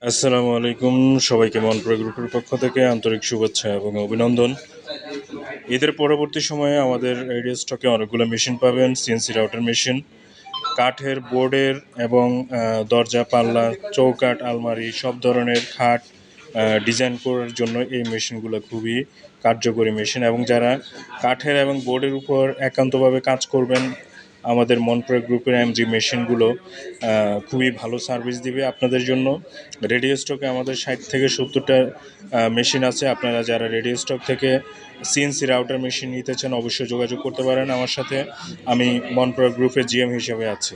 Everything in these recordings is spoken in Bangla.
আসসালামু আলাইকুম। সবাইকে মনপ্রিয় গ্রুপের পক্ষ থেকে আন্তরিক শুভেচ্ছা এবং অভিনন্দন। ঈদের পরবর্তী সময়ে আমাদের রেডিও স্টকে অনেকগুলো মেশিন পাবেন। সিএনসি রাউটার মেশিন, কাঠের বোর্ডের এবং দরজা, পাল্লা, চৌকাঠ, আলমারি সব ধরনের খাট ডিজাইন করার জন্য এই মেশিনগুলো খুবই কার্যকরী মেশিন। এবং যারা কাঠের এবং বোর্ডের উপর একান্তভাবে কাজ করবেন, আমাদের মনপ্রিয় গ্রুপের এমজি মেশিনগুলো খুবই ভালো সার্ভিস দিবে আপনাদের জন্য। রেডিও স্টকে আমাদের 60 থেকে 70টা মেশিন আছে। আপনারা যারা রেডিও স্টক থেকে সিএনসি রাউটার মেশিন নিতে চান অবশ্যই যোগাযোগ করতে পারেন আমার সাথে। আমি মনপ্রিয় গ্রুপের জিএম হিসেবে আছি।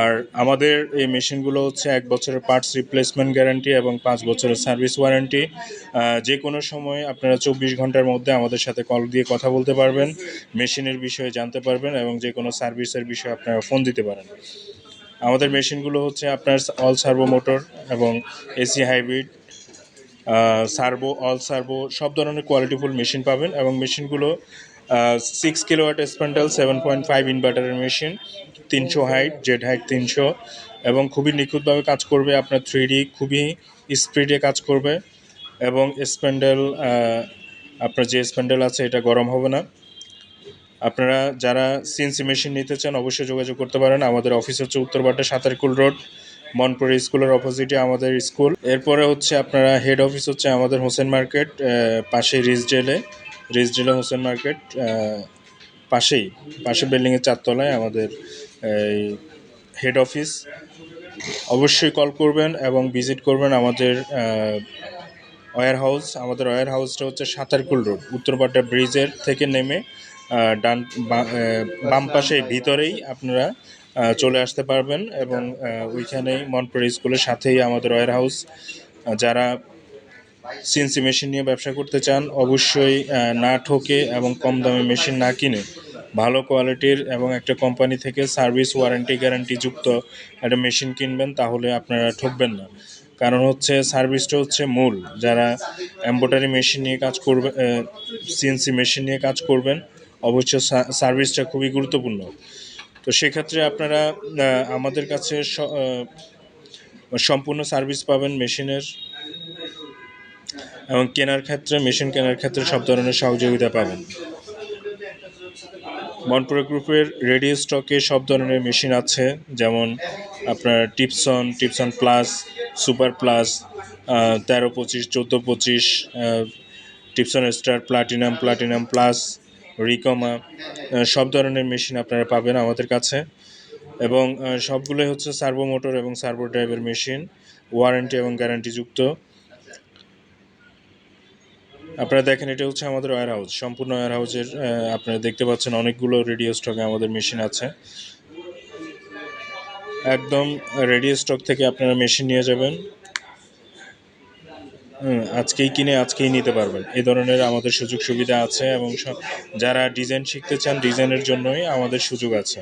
আর আমাদের এই মেশিনগুলো হচ্ছে 1 বছরের পার্টস রিপ্লেসমেন্ট গ্যারান্টি এবং 5 বছরের সার্ভিস ওয়ারেন্টি। যে কোনো সময় আপনারা 24 ঘন্টার মধ্যে আমাদের সাথে কল দিয়ে কথা বলতে পারবেন, মেশিনের বিষয়ে জানতে পারবেন এবং যে কোনো সার্ভিসের বিষয়ে আপনারা ফোন দিতে পারেন। আমাদের মেশিনগুলো হচ্ছে আপনার অল সার্ভো মোটর এবং AC hybrid, servo, all servo সব ধরনের কোয়ালিটিফুল মেশিন পাবেন। এবং মেশিনগুলো 6 কিলোওয়াট স্প্যান্ডেল, 7.5 ইনভার্টারের মেশিন, 300 হাইট, জেড হাইট 300, এবং খুবই নিখুঁতভাবে কাজ করবে। আপনার 3D খুবই স্পিডে কাজ করবে এবং স্প্যান্ডেল, আপনার যে স্প্যান্ডেল আছে এটা গরম হবে না। আপনারা যারা সিএনসি মেশিন নিতে চান অবশ্যই যোগাযোগ করতে পারেন। আমাদের অফিস হচ্ছে উত্তরবাড্ডা সাতারকুল রোড, মনপুর স্কুলের অপোজিটে আমাদের স্কুল। এরপরে হচ্ছে আপনারা হেড অফিস হচ্ছে আমাদের হোসেন মার্কেট, পাশে রিজডেলে হোসেন মার্কেট, পাশে বিল্ডিংয়ের 4 তলায় আমাদের এই হেড অফিস। অবশ্যই কল করবেন এবং ভিজিট করবেন আমাদের ওয়্যার হাউস। আমাদের ওয়্যার হাউসটা হচ্ছে সাতারকুল রোড, উত্তরপাড্ডা ব্রিজের থেকে নেমে বাম পাশে ভিতরেই আপনারা চলে আসতে পারবেন। এবং ওইখানেই মনপুর স্কুলের সাথেই আমাদের ওয়্যার হাউস। যারা সিএনসি মেশিন নিয়ে ব্যবসা করতে চান অবশ্যই না ঠকে এবং কম দামে মেশিন না কিনে ভালো কোয়ালিটির এবং একটা কোম্পানি থেকে সার্ভিস ওয়ারেন্টি গ্যারান্টি যুক্ত একটা মেশিন কিনবেন, তাহলে আপনারা ঠকবেন না। কারণ হচ্ছে সার্ভিসটা হচ্ছে মূল। যারা এমব্রয়ডারি মেশিন নিয়ে কাজ করবে, সিএনসি মেশিন নিয়ে কাজ করবেন, অবশ্যই সার্ভিসটা খুবই গুরুত্বপূর্ণ। তো সেক্ষেত্রে আপনারা আমাদের কাছে সম্পূর্ণ সার্ভিস পাবেন মেশিনের, এবং মেশিন কেনার ক্ষেত্রে সব ধরনের সহযোগিতা পাবেন। মনপুর গ্রুপের রেডিও স্টকে সব ধরনের মেশিন আছে, যেমন আপনার Tipson plus, super plus, 1325, 1425, Tipson star, platinum plus, রিকমা, সব ধরনের মেশিন আপনারা পাবেন আমাদের কাছে। এবং সবগুলোই হচ্ছে সার্ভো মোটর এবং সার্ভো ড্রাইভের মেশিন, ওয়ারেন্টি এবং গ্যারান্টিযুক্ত। আপনারা দেখেন এটা হচ্ছে আমাদের ওয়্যার হাউস। সম্পূর্ণ ওয়্যার হাউসের আপনারা দেখতে পাচ্ছেন অনেকগুলো রেডিও স্টকে আমাদের মেশিন আছে। একদম রেডিও স্টক থেকে আপনারা মেশিন নিয়ে যাবেন, আজকেই কিনে আজকেই নিতে পারবেন। এই ধরনের আমাদের সুযোগ সুবিধা আছে। এবং যারা ডিজাইন শিখতে চান ডিজাইনের জন্যই আমাদের সুযোগ আছে।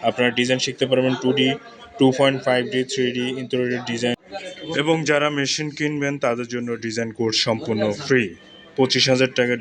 আপনারা ডিজাইন শিখতে পারবেন 2D, 2.5D, 3D interior design. এবং যারা মেশিন কিনবেন তাদের জন্য ডিজাইন কোর্স সম্পূর্ণ ফ্রি, 25,000 টাকা